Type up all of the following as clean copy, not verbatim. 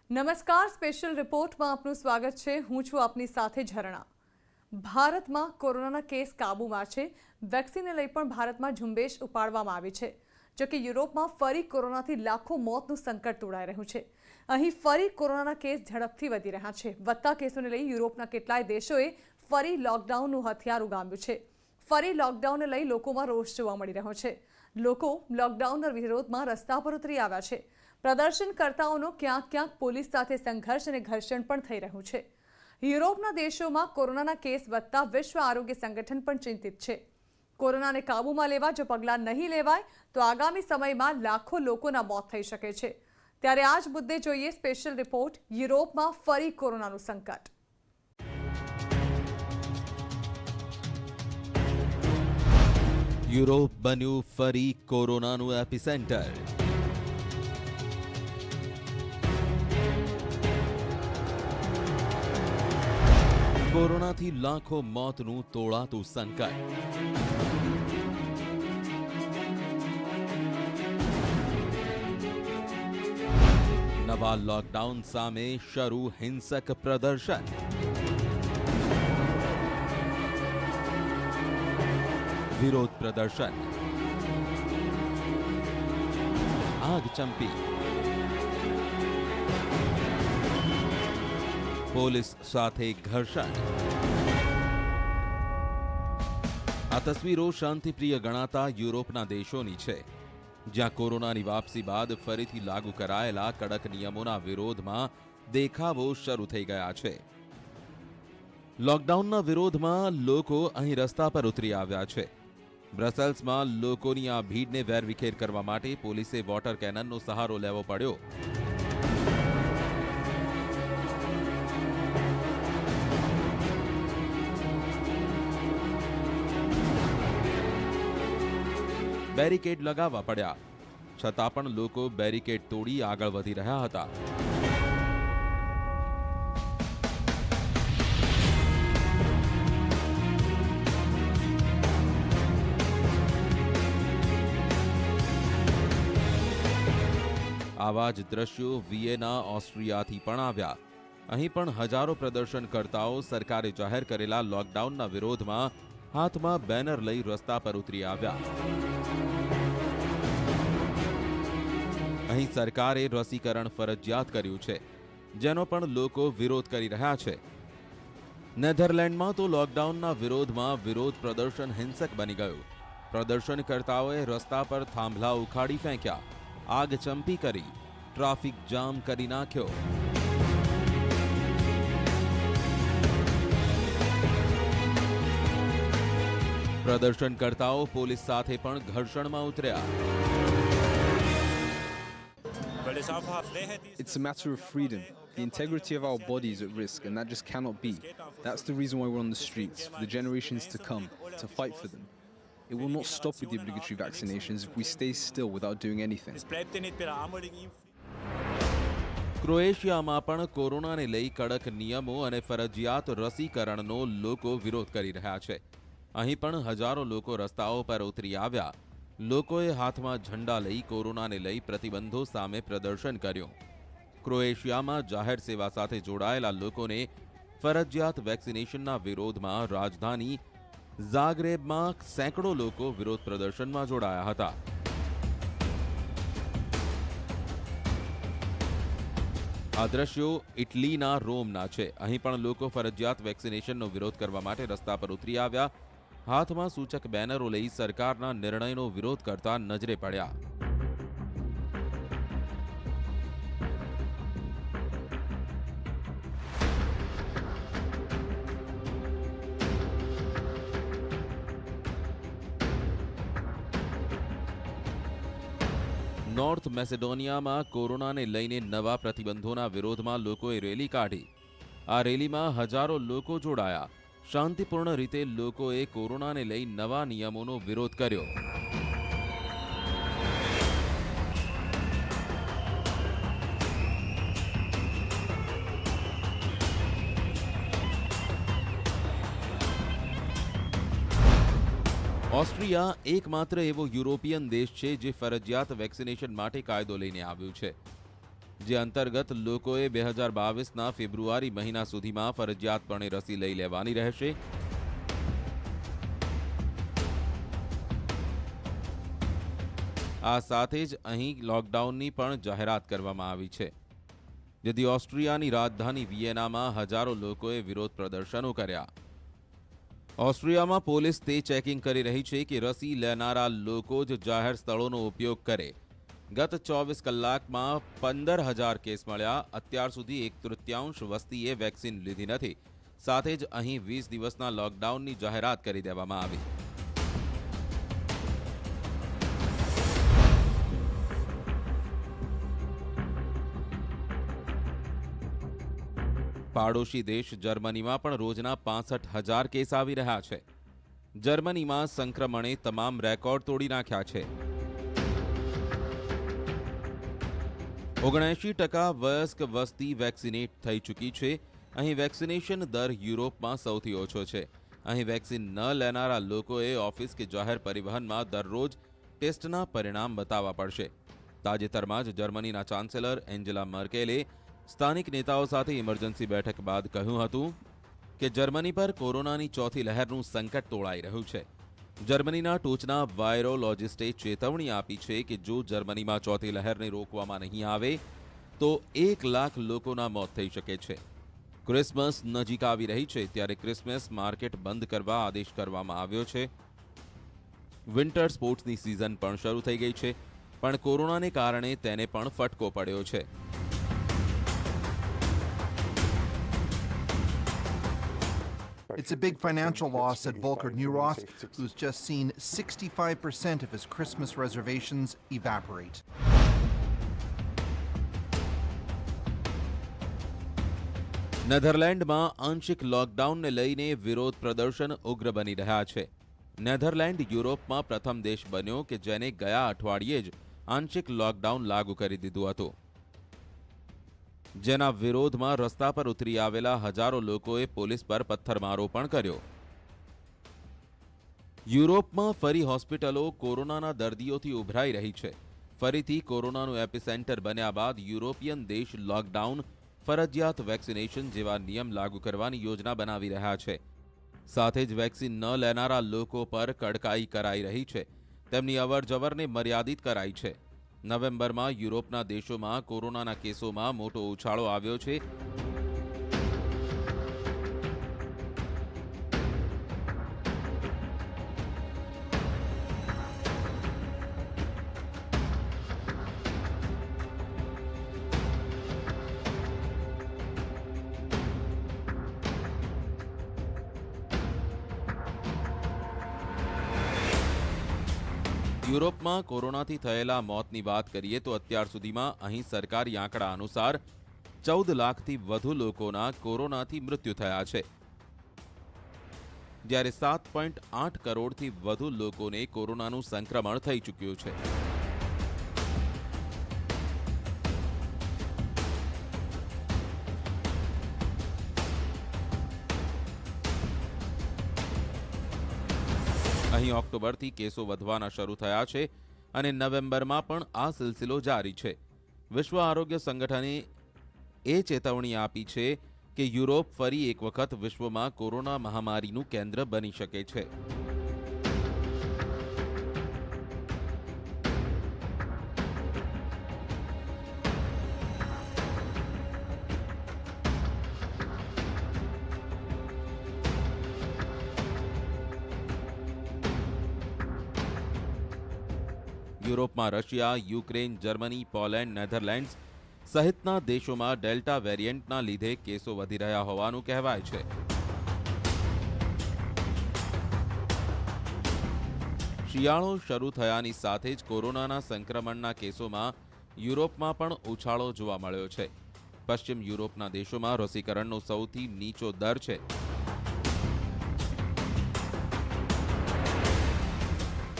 નમસ્કાર, સ્પેશિયલ રિપોર્ટમાં આપનું સ્વાગત છે। હું છું આપની સાથે ઝરણા। ભારતમાં કોરોનાના કેસ કાબૂમાં છે। વેક્સિનને લઈ પણ ભારતમાં ઝુંબેશ ઉપાડવામાં આવી છે। જો કે યુરોપમાં ફરી કોરોનાથી લાખો મોતનું સંકટ તોડાઈ રહ્યું છે। અહીં ફરી કોરોનાના કેસ ઝડપથી વધી રહ્યા છે। વધતા કેસોને લઈ યુરોપના કેટલાય દેશોએ ફરી લોકડાઉનનું હથિયાર ઉગામ્યું છે। ફરી લોકડાઉનને લઈ લોકોમાં રોષ જોવા મળી રહ્યો છે। લોકો લોકડાઉનના વિરોધમાં રસ્તા પર ઉતરી આવ્યા છે। પ્રદર્શનકર્તાઓનો ક્યાંક ક્યાંક પોલીસ સાથે સંઘર્ષ અને ઘર્ષણ પણ થઈ રહ્યું છે। યુરોપના દેશોમાં કોરોનાના કેસ વધતા વિશ્વ આરોગ્ય સંગઠન પણ ચિંતિત છે। કોરોનાને કાબૂમાં લેવા જો પગલાં નહીં લેવાય તો આગામી સમયમાં લાખો લોકોના મોત થઈ શકે છે। ત્યારે આ જ મુદ્દે જોઈએ સ્પેશિયલ રિપોર્ટ। યુરોપમાં ફરી કોરોનાનું સંકટ। યુરોપ બન્યું ફરી કોરોનાનું એપિસેન્ટર। કોરોનાથી લાખો મોતનું તોળાતું સંકટ। નવા લોકડાઉન સામે શરૂ હિંસક પ્રદર્શન। વિરોધ પ્રદર્શન, આગચંપી, પોલીસ સાથે ઘર્ષણ। આ તસવીરો શાંતિપ્રિય ગણાતા યુરોપના દેશોની છે, જ્યાં કોરોનાની વાપસી બાદ ફરીથી લાગુ કરાયેલા કડક નિયમોના વિરોધમાં દેખાવો શરૂ થઈ ગયા છે। લોકડાઉનના વિરોધમાં લોકો અહીં રસ્તા પર ઉતરી આવ્યા છે। બ્રસેલ્સમાં લોકોની આ ભીડને વેરવિખેર કરવા માટે પોલીસે વોટર કેનનનો સહારો લેવો પડ્યો। બેરિકેડ લગાવવા પડ્યા, છતાં પણ લોકો બેરિકેડ તોડી આગળ વધી રહ્યા હતા। આવા જ દ્રશ્યો વિયેના, ઓસ્ટ્રિયાથી પણ આવ્યા। અહીં પણ હજારો પ્રદર્શનકર્તાઓ સરકારે જાહેર કરેલા લોકડાઉનના વિરોધમાં હાથમાં બેનર લઈ રસ્તા પર ઉતરી આવ્યા। અહીં સરકારે રસીકરણ ફરજિયાત કર્યું છે, જેનો પણ લોકો વિરોધ કરી રહ્યા છે। નેધરલેન્ડમાં તો લોકડાઉનના વિરોધમાં વિરોધ પ્રદર્શન હિંસક બની ગયું। પ્રદર્શનકર્તાઓએ રસ્તા પર થાંભલા ઉખાડી ફેંક્યા, આગચંપી કરી, ટ્રાફિક જામ કરી નાખ્યો। પ્રદર્શનકર્તાઓ પોલીસ સાથે પણ ઘર્ષણમાં ઉતર્યા। It's a matter of freedom. The integrity of our body is at risk, and that just cannot be. That's the reason why we're on the streets, for the generations to come, to fight for them. It will not stop with the obligatory vaccinations if we stay still without doing anything. ક્રોએશિયામાં પણ કોરોનાને લઈ કડક નિયમો અને ફરજિયાત રસીકરણનો લોકો વિરોધ કરી રહ્યા છે। અહીં પણ હજારો લોકો રસ્તાઓ પર ઉતરી આવ્યા। લોકોએ હાથમાં ઝંડા લઈ કોરોનાને લઈ પ્રતિબંધો સામે પ્રદર્શન કર્યું। ક્રોએશિયામાં જાહેર સેવા સાથે જોડાયેલા લોકોને ફરજિયાત વેક્સિનેશનના વિરોધમાં રાજધાની ઝાગ્રેબમાં સેંકડો લોકો વિરોધ પ્રદર્શનમાં જોડાયા હતા। આ દ્રશ્યો ઇટલીના રોમના છે। અહીં પણ લોકો ફરજિયાત વેક્સિનેશનનો વિરોધ કરવા માટે રસ્તા પર ઉતરી આવ્યા। હાથમાં સૂચક બેનરો લઈ સરકારના નિર્ણયનો વિરોધ કરતા નજરે પડ્યા। નોર્થ મેસેડોનિયામાં કોરોનાને લઈને નવા પ્રતિબંધોના વિરોધમાં લોકોએ રેલી કાઢી। આ રેલીમાં હજારો લોકો જોડાયા। શાંતિપૂર્ણ રીતે લોકોએ કોરોનાને લઈ નવા નિયમોનો વિરોધ કર્યો। ઓસ્ટ્રિયા એકમાત્ર એવો યુરોપિયન દેશ છે જે ફરજિયાત વેક્સિનેશન માટે કાયદો લઈને આવ્યું છે। જે અંતર્ગત લોકોએ 2022ના ફેબ્રુઆરી મહિના સુધીમાં ફરજિયાતપણે રસી લઈ લેવાની રહેશે. આ સાથે જ અહીં લોકડાઉનની પણ જાહેરાત કરવામાં આવી છે, જેથી ઓસ્ટ્રિયાની રાજધાની વિયેનામાં હજારો લોકોએ વિરોધ પ્રદર્શનો કર્યા. ઓસ્ટ્રિયામાં પોલીસ તે ચેકિંગ કરી રહી છે કે રસી લેનારા લોકો જ જાહેર સ્થળોનો ઉપયોગ કરે. ગત 24 કલાકમાં 15,000 કેસ મળ્યા. અત્યાર સુધી 1/3 વસ્તીએ વેક્સિન લીધી નથી. સાથે જ અહીં 20 દિવસના લોકડાઉનની જાહેરાત કરી દેવામાં આવી. પાડોશી દેશ જર્મનીમાં પણ રોજના 65,000 કેસ આવી રહ્યા છે. જર્મનીમાં સંક્રમણે તમામ રેકોર્ડ તોડી નાખ્યા છે. 79% વયસ્ક વસ્તી વેક્સિનેટ થઈ ચૂકી છે. અહીં વેક્સિનેશન દર યુરોપમાં સૌથી ઓછો છે. અહીં વેક્સિન ન લેનારા લોકોએ ઓફિસ કે જાહેર પરિવહનમાં દરરોજ ટેસ્ટના પરિણામ બતાવવા પડશે. તાજેતરમાં જ જર્મનીના ચાન્સેલર એન્જેલા મર્કેલે સ્થાનિક નેતાઓ સાથે ઇમરજન્સી બેઠક બાદ કહ્યું હતું કે જર્મની પર કોરોનાની ચોથી લહેરનું સંકટ તોળાઈ રહ્યું છે. જર્મનીના ટોચના વાયરોલોજિસ્ટે ચેતવણી આપી છે કે જો જર્મનીમાં ચોથી લહેરને રોકવામાં નહીં આવે તો 1 લાખ લોકોના મોત થઈ શકે છે. ક્રિસમસ નજીક આવી રહી છે ત્યારે ક્રિસમસ માર્કેટ બંધ કરવા આદેશ કરવામાં આવ્યો છે. વિન્ટર સ્પોર્ટ્સની સિઝન પણ શરૂ થઈ ગઈ છે, પણ કોરોનાને કારણે તેને પણ ફટકો પડ્યો છે. It's a big financial loss, said Volker Neuroth, who's just seen 65% of his Christmas reservations evaporate. નેધરલેન્ડમાં આંશિક લોકડાઉનને લઈને વિરોધ પ્રદર્શન ઉગ્ર બની રહ્યા છે. નેધરલેન્ડ યુરોપમાં પ્રથમ દેશ બન્યો કે જેને ગયા અઠવાડિયે જ આંશિક લોકડાઉન લાગુ કરી દીધું હતું, જેના વિરોધમાં રસ્તા પર ઉતરી આવેલા હજારો લોકોએ પોલીસ પર પથ્થરમારો પણ કર્યો. યુરોપમાં ફરી હોસ્પિટલો કોરોનાના દર્દીઓથી ઉભરાઈ રહી છે. ફરીથી કોરોનાનું એપિસેન્ટર બન્યા બાદ યુરોપિયન દેશ લોકડાઉન, ફરજિયાત વેક્સિનેશન જેવા નિયમ લાગુ કરવાની યોજના બનાવી રહ્યા છે. સાથે જ વેક્સિન ન લેનારા લોકો પર કડકાઈ કરાઈ રહી છે. તેમની અવરજવરને મર્યાદિત કરાઈ છે. નવેમ્બરમાં યુરોપના દેશોમાં કોરોનાના કેસોમાં મોટો ઉછાળો આવ્યો છે. યુરોપમાં કોરોનાથી થયેલા મોતની વાત કરીએ તો અત્યાર સુધીમાં અહીં સરકારી આંકડા અનુસાર 14 લાખથી વધુ લોકોના કોરોનાથી મૃત્યુ થયા છે, જ્યારે 7.8 કરોડથી વધુ લોકોને કોરોનાનું સંક્રમણ થઈ ચૂક્યું છે. અહીં ઓક્ટોબરથી કેસો વધવાના શરૂ થયા છે અને નવેમ્બરમાં પણ આ સિલસિલો જારી છે. વિશ્વ આરોગ્ય સંગઠને એ ચેતવણી આપી છે કે યુરોપ ફરી એક વખત વિશ્વમાં કોરોના મહામારીનું કેન્દ્ર બની શકે છે. યુરોપમાં Russia, Ukraine, Germany, Poland, Netherlands સહિતના દેશોમાં ડેલ્ટા વેરિયન્ટના લીધે કેસો વધી રહ્યા હોવાનું કહેવાય છે. શિયાળો શરૂ થયાની સાથે જ કોરોનાના સંક્રમણના કેસોમાં યુરોપમાં પણ ઉછાળો જોવા મળ્યો છે. પશ્ચિમ યુરોપના દેશોમાં રસીકરણનો સૌથી નીચો દર છે.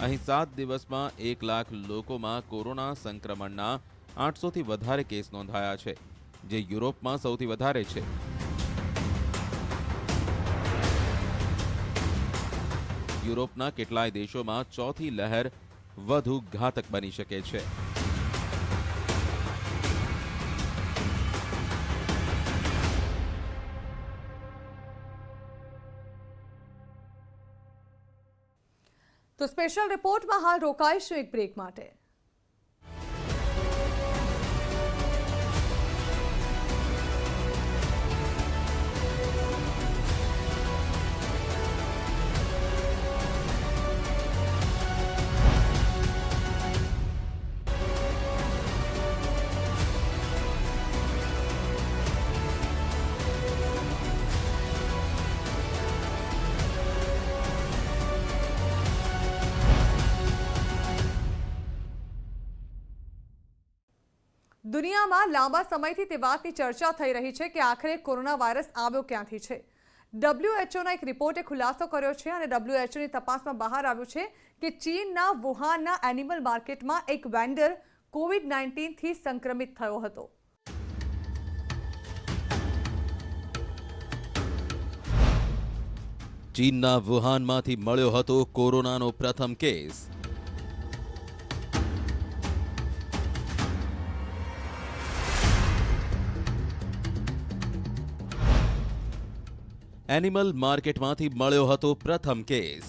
અહીં 7 દિવસમાં 1 લાખ લોકોમાં કોરોના સંક્રમણના 800થી વધારે કેસ નોંધાયા છે, જે યુરોપમાં સૌથી વધારે છે. યુરોપના કેટલાય દેશોમાં ચોથી લહેર વધુ ઘાતક બની શકે છે. તો સ્પેશિયલ રિપોર્ટમાં હાલ રોકાઈશું એક બ્રેક માટે. દુનિયામાં લાંબા સમયથી તે વાતની ચર્ચા થઈ રહી છે કે આખરે કોરોના વાયરસ આવ્યો ક્યાંથી છે. WHOના એક રિપોર્ટે ખુલાસો કર્યો છે અને WHOની તપાસમાં બહાર આવ્યું છે કે ચીનના વુહાનના એનિમલ માર્કેટમાં એક વેન્ડર COVID-19થી સંક્રમિત થયો હતો. ચીનના વુહાનમાંથી મળ્યો હતો કોરોનાનો પ્રથમ કેસ. એનિમલ માર્કેટમાંથી મળ્યો હતો પ્રથમ કેસ.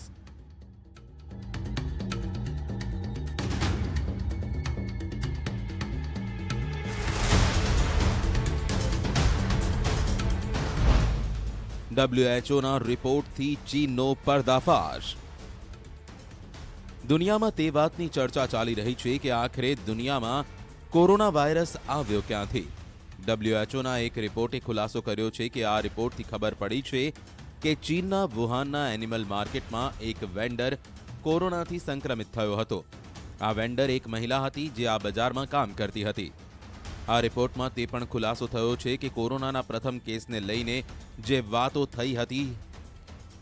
WHOના રિપોર્ટથી ચીનનો પર્દાફાશ. દુનિયામાં તે વાતની ચર્ચા ચાલી રહી છે કે આખરે દુનિયામાં કોરોના વાયરસ આવ્યો ક્યાંથી. WHOના એક રિપોર્ટે ખુલાસો કર્યો છે કે આ રિપોર્ટથી ખબર પડી છે કે ચીનના વુહાનના એનિમલ માર્કેટમાં એક વેન્ડર કોરોનાથી સંક્રમિત થયો હતો. આ વેન્ડર એક મહિલા હતી જે આ બજારમાં કામ કરતી હતી. આ રિપોર્ટમાં તે પણ ખુલાસો થયો છે કે કોરોનાના પ્રથમ કેસને લઈને જે વાતો થઈ હતી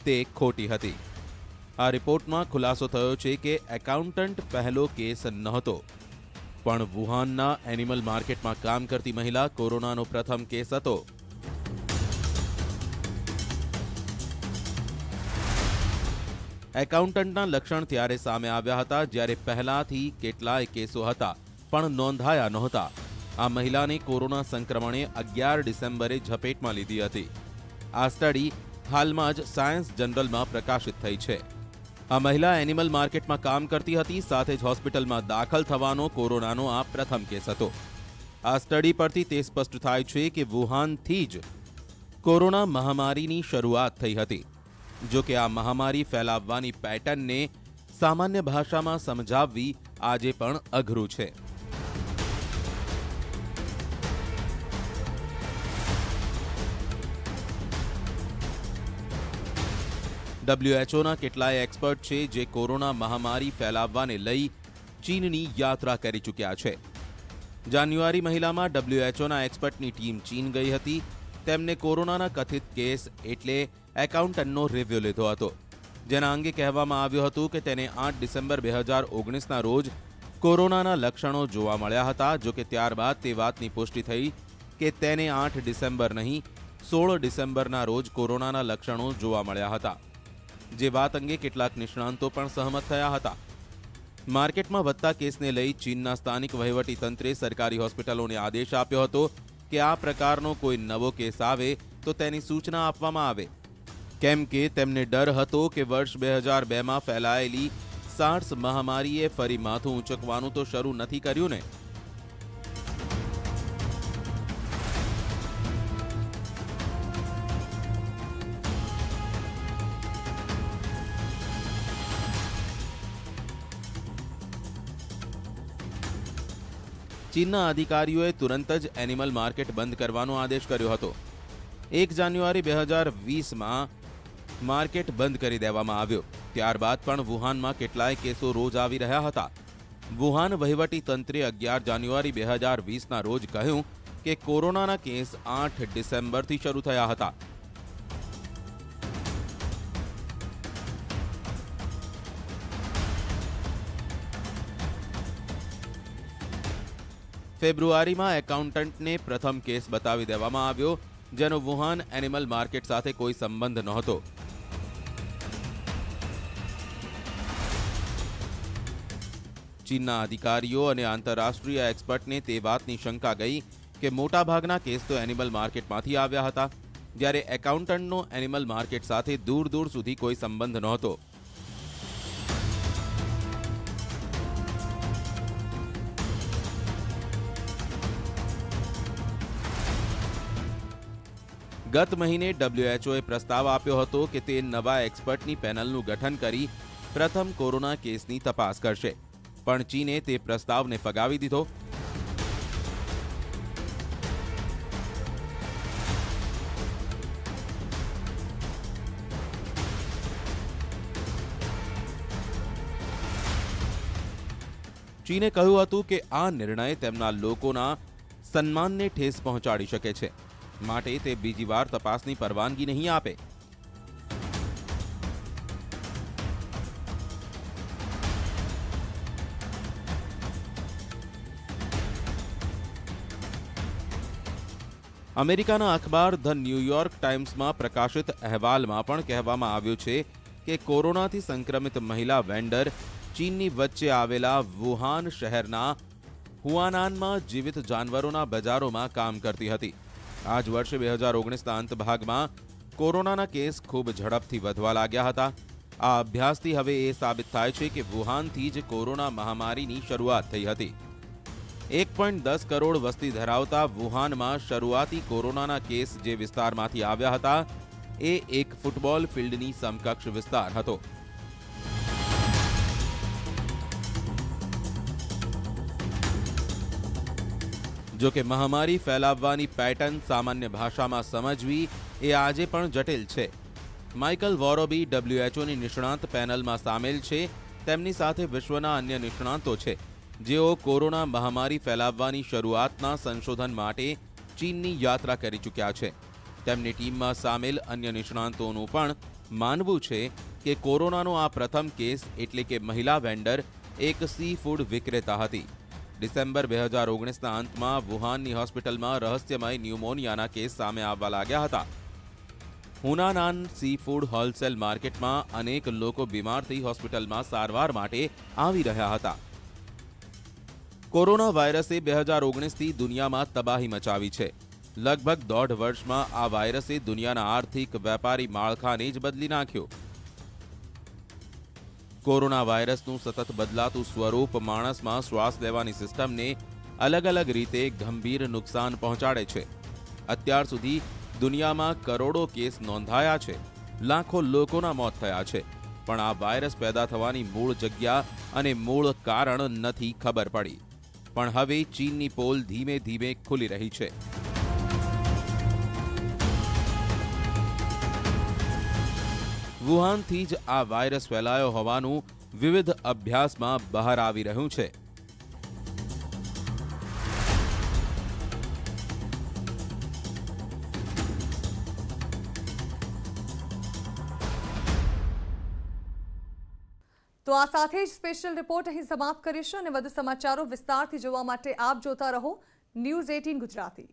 તે ખોટી હતી. આ રિપોર્ટમાં ખુલાસો થયો છે કે એકાઉન્ટન્ટ પહેલો કેસ નહોતો, પણ વુહાનના એનિમલ માર્કેટમાં કામ કરતી મહિલા કોરોનાનો પ્રથમ કેસ હતો. એકાઉન્ટન્ટના લક્ષણ ત્યારે સામે આવ્યા હતા જ્યારે પહેલાથી કેટલાય કેસો હતા પણ નોંધાયા નહોતા. આ મહિલાને કોરોના સંક્રમણે 11 ડિસેમ્બરે ઝપેટમાં લીધી હતી. આ સ્ટડી હાલમાં જ સાયન્સ જનરલમાં પ્રકાશિત થઈ છે. આ મહિલા એનિમલ માર્કેટમાં કામ કરતી હતી, સાથે જ હોસ્પિટલમાં દાખલ થવાનો કોરોનાનો આ પ્રથમ કેસ હતો. આ સ્ટડી પરથી તે સ્પષ્ટ થાય છે કે વુહાનથી જ કોરોના મહામારીની શરૂઆત થઈ હતી. જો કે આ મહામારી ફેલાવવાની પેટર્નને સામાન્ય ભાષામાં સમજાવવી આજે પણ અઘરું છે. WHOના કેટલાય એક્સપર્ટ છે જે કોરોના મહામારી ફેલાવવાને લઈ ચીનની યાત્રા કરી ચૂક્યા છે. જાન્યુઆરી મહિનામાં WHOના એક્સપર્ટની ટીમ ચીન ગઈ હતી. તેમને કોરોનાના કથિત કેસ એટલે એકાઉન્ટન્ટનો રિવ્યુ લીધો હતો, જેના અંગે કહેવામાં આવ્યું હતું કે તેને 8 ડિસેમ્બર 2019ના રોજ કોરોનાના લક્ષણો જોવા મળ્યા હતા. જો કે ત્યારબાદ તે વાતની પુષ્ટિ થઈ કે તેને 8 ડિસેમ્બર નહીં 16 ડિસેમ્બરના રોજ કોરોનાના લક્ષણો જોવા મળ્યા હતા. જે વાત અંગે કેટલાક નિષ્ણાંતો પણ સહમત થયા હતા. માર્કેટમાં વધતા કેસને લઈ ચીનના સ્થાનિક વહીવટીતંત્રે સરકારી હોસ્પિટલોને આદેશ આપ્યો હતો કે આ પ્રકારનો કોઈ નવો કેસ આવે તો તેની સૂચના આપવામાં આવે, કેમ કે તેમને ડર હતો કે વર્ષ 2002માં ફેલાયેલી સાર્સ મહામારીએ ફરી માથું ઊંચકવાનું તો શરૂ નથી કર્યું ને. ચીનના અધિકારીઓએ તુરંત જ એનિમલ માર્કેટ બંધ કરવાનો આદેશ કર્યો હતો. 1 જાન્યુઆરી 2020માં માર્કેટ બંધ કરી દેવામાં આવ્યો. ત્યારબાદ પણ વુહાનમાં કેટલાય કેસો રોજ આવી રહ્યા હતા. વુહાન વહીવટી તંત્રે 11 જાન્યુઆરી 2020ના રોજ કહ્યું કે કોરોનાના કેસ 8 ડિસેમ્બરથી શરૂ થયા હતા. ફેબ્રુઆરીમાં એકાઉન્ટન્ટને પ્રથમ કેસ બતાવી દેવામાં આવ્યો, જેનો વુહાન એનિમલ માર્કેટ સાથે કોઈ સંબંધ નહોતો. ચીનના અધિકારીઓ અને આંતરરાષ્ટ્રીય એક્સપર્ટને તે વાતની શંકા ગઈ કે મોટાભાગના કેસ તો એનિમલ માર્કેટમાંથી આવ્યા હતા, જ્યારે એકાઉન્ટન્ટનો એનિમલ માર્કેટ સાથે દૂર દૂર સુધી કોઈ સંબંધ નહોતો. ગત મહિને WHOએ પ્રસ્તાવ આપ્યો હતો કે તે નવા એક્સપર્ટની પેનલનું ગઠન કરી પ્રથમ કોરોના કેસની તપાસ કરશે, પણ ચીને તે પ્રસ્તાવને ફગાવી દીધો. ચીને કહ્યું હતું કે આ નિર્ણય તેમના લોકોના સન્માનને ઠેસ પહોંચાડી શકે છે, માટે તે બીજી વાર તપાસની પરવાનગી નહીં આપે. અમેરિકાના અખબાર ધ ન્યૂયોર્ક ટાઈમ્સમાં પ્રકાશિત અહેવાલમાં પણ કહેવામાં આવ્યું છે કે કોરોનાથી સંક્રમિત મહિલા વેન્ડર ચીનની વચ્ચે આવેલા વુહાન શહેરના હુઆનાનમાં જીવિત જાનવરોના બજારોમાં કામ કરતી હતી. આ જ વર્ષે 2019ના અંત ભાગમાં કોરોનાના કેસ ખૂબ ઝડપથી વધવા લાગ્યા હતા. આ અભ્યાસથી હવે એ સાબિત થાય છે કે વુહાનથી જ કોરોના મહામારીની શરૂઆત થઈ હતી. 1.10 કરોડ વસ્તી ધરાવતા વુહાનમાં શરૂઆતી કોરોનાના કેસ જે વિસ્તારમાંથી આવ્યા હતા એ એક ફૂટબોલ ફિલ્ડની સમકક્ષ વિસ્તાર હતો. જો કે મહામારી ફેલાવવાની પેટર્ન સામાન્ય ભાષામાં સમજવી એ આજે પણ જટિલ છે. માઇકલ વોરોબી WHOની નિષ્ણાંત પેનલમાં સામેલ છે. તેમની સાથે વિશ્વના અન્ય નિષ્ણાંતો છે જેઓ કોરોના મહામારી ફેલાવવાની શરૂઆતના સંશોધન માટે ચીનની યાત્રા કરી ચૂક્યા છે. તેમની ટીમમાં સામેલ અન્ય નિષ્ણાંતોનું પણ માનવું છે કે કોરોનાનો આ પ્રથમ કેસ એટલે કે મહિલા વેન્ડર એક સી ફૂડ વિક્રેતા હતી. ડિસેમ્બર 2019ના અંતમાં વુહાનની હોસ્પિટલમાં રહસ્યમય ન્યુમોનિયાના કેસ સામે આવવા લાગ્યા હતા. હુનાનાન સી ફૂડ હોલસેલ માર્કેટમાં અનેક લોકો બીમાર થઈ હોસ્પિટલમાં સારવાર માટે આવી રહ્યા હતા. કોરોના વાયરસે 2019થી દુનિયામાં તબાહી મચાવી છે. લગભગ 1.5 વર્ષમાં આ વાયરસે દુનિયાના આર્થિક વેપારી માળખાને જ બદલી નાખ્યું. કોરોના વાયરસનું સતત બદલાતું સ્વરૂપ માણસમાં શ્વાસ લેવાની સિસ્ટમને અલગ અલગ રીતે ગંભીર નુકસાન પહોંચાડે છે. અત્યાર સુધી દુનિયામાં કરોડો કેસ નોંધાયા છે, લાખો લોકોના મોત થયા છે, પણ આ વાયરસ પેદા થવાની મૂળ જગ્યા અને મૂળ કારણ નથી ખબર પડી. પણ હવે ચીનની પોલ ધીમે ધીમે ખુલી રહી છે. વુહાનથી જ આ વાયરસ ફેલાયો હોવાનું વિવિધ અભ્યાસમાં બહાર આવી રહ્યું છે. તો આ સાથે જ સ્પેશિયલ રિપોર્ટ અહીં સમાપ્ત કરીશું અને વધુ સમાચારો વિસ્તારથી જોવા માટે આપ જોતા રહો ન્યૂઝ 18 ગુજરાતી.